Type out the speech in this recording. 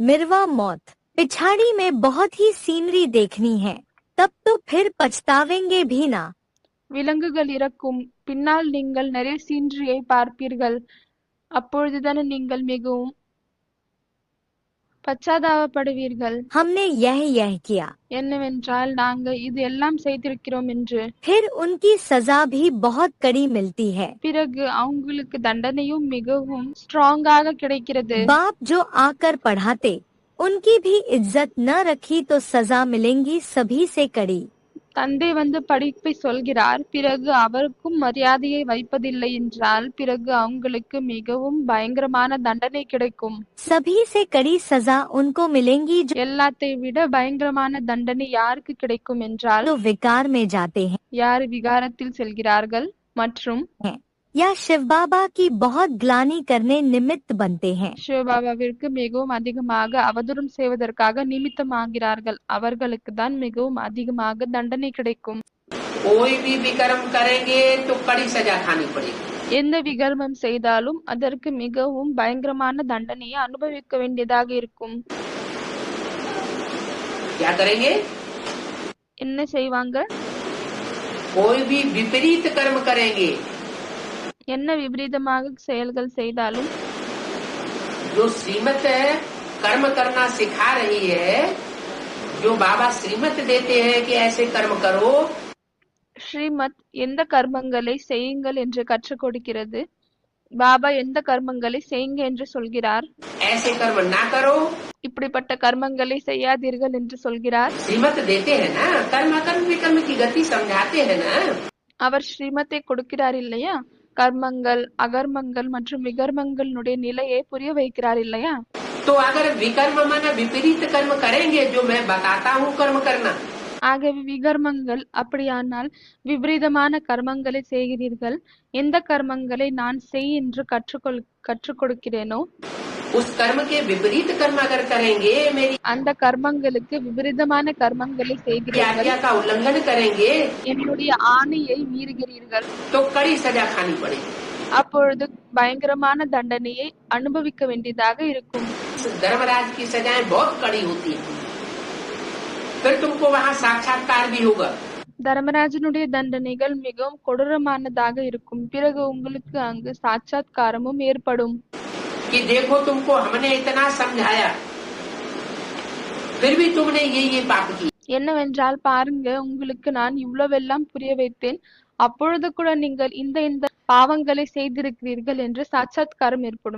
मिर्वा मौत। पिछाड़ी में बहुत ही सीनरी देखनी है, तब तो फिर पछतावेंगे भी ना। விலங்குகள் இறக்கும், பின்னால் நீங்கள் நிறைய சீன்றியை பார்ப்பீர்கள், அப்பொழுதுதான் நீங்கள் மிகவும் பச்சாதாபப்படுவீர்கள். हमने यह किया, என்னவென்றால் நாங்கள் இது எல்லாம் செய்திருக்கிறோம் என்று. फिर उनकी सजा भी बहुत कड़ी मिलती है। பிறகு அவங்களுக்கு தண்டனையும் மிகவும் ஸ்ட்ராங்காக கிடைக்கிறது. बाप जो आकर पढ़ाते, उनकी भी इज्जत न रखी तो सजा मिलेंगी सभी से कड़ी। தந்தை வந்து படிப்பை சொல்கிறார், பிறகு அவருக்கும் மரியாதையை வைப்பதில்லை என்றால் பிறகு அவங்களுக்கு மிகவும் பயங்கரமான தண்டனை கிடைக்கும். सभी से कड़ी सजा उनको मिलेंगी जो எல்லாத்தை விட பயங்கரமான தண்டனை யாருக்கு கிடைக்கும் என்றால் विकार में जाते हैं யார் விகாரத்தில் செல்கிறார்கள் மற்றும் या शिव बाबा की बहुत ग्लानि करने निमित्त बनते हैं। சிவபாபாவிற்கு மிகவும் அதிகமாக அவதூறம் செய்வதற்காக நிமித்தமாகிறார்கள், அவர்களுக்கு தான் மிகவும் அதிகமாக தண்டனை கிடைக்கும். कोई भी विकर्म करेंगे तो कड़ी सजा खानी पड़ेगी। எந்த விகர்மம் செய்தாலும் அதற்கு மிகவும் பயங்கரமான தண்டனையை அனுபவிக்க வேண்டியதாக இருக்கும். क्या करेंगे? என்ன செய்வாங்க? कोई भी विपरीत कर्म करेंगे, என்ன விபரீதமாக செயல்கள் செய்தாலும் जो श्रीमत कर्म करना सिखा रही है, जो बाबा श्रीमत देते हैं कि ऐसे कर्म करो, ஸ்ரீமத் எந்த கர்மங்களை செய்யுங்கள் என்று கற்றுக் கொடுக்கிறது, பாபா எந்த கர்மங்களை செய்யுங்க என்று சொல்கிறார், ऐसे कर्म ना करो, இப்படிப்பட்ட கர்மங்களை செய்யாதீர்கள் என்று சொல்கிறார். श्रीमत देते हैं ना, कर्म कर्म विकर्म की गति समझाते हैं ना। அவர் ஸ்ரீமத்தை கொடுக்கிறார் இல்லையா, கர்மங்கள் அகர்மங்கள் மற்றும் விகர்மங்களுடைய நிலையை புரிய வைக்கிறார் இல்லையா. तो अगर विकर्म माना विपरीत कर्म करेंगे, जो मैं बताता हूँ कर्म करना, ஆகவே விகர்மங்கள் அப்படியானால் விபரீதமான கர்மங்களை செய்கிறீர்கள், எந்த கர்மங்களை நான் செய் என்று கற்றுக் கொடுக்கிறேனோ उस कर्म के विपरीत कर्म अगर करेंगे, मेरी அந்த கர்மங்களுக்கு விபரீதமான கர்மங்களை செய்கிறீர்கள், आज्ञा का उल्लंघन करेंगे, என்னுடைய ஆணையை மீறுகிறீர்கள், तो कड़ी सजा खानी पड़ेगी। அப்பொழுது பயங்கரமான தண்டனையை அனுபவிக்க வேண்டியதாக இருக்கும். धर्मराज की सजाएं बहुत कड़ी होती है, फिर तुमको वहाँ साक्षात्कार भी होगा। தர்மராஜனுடைய தண்டனைகள் மிகவும் கொடூரமானதாக இருக்கும், பிறகு உங்களுக்கு அங்கு சாட்சாத்காரமும் ஏற்படும். कि देखो तुमको हमने इतना समझाया, फिर भी तुमने ये पाप की। என்னவென்றால் பாருங்க, உங்களுக்கு நான் இவ்வளவெல்லாம் புரிய வைத்தேன், அப்பொழுது கூட நீங்கள் இந்த பாவங்களை செய்திருக்கிறீர்கள் என்று சாட்சாத்காரம் ஏற்படும்.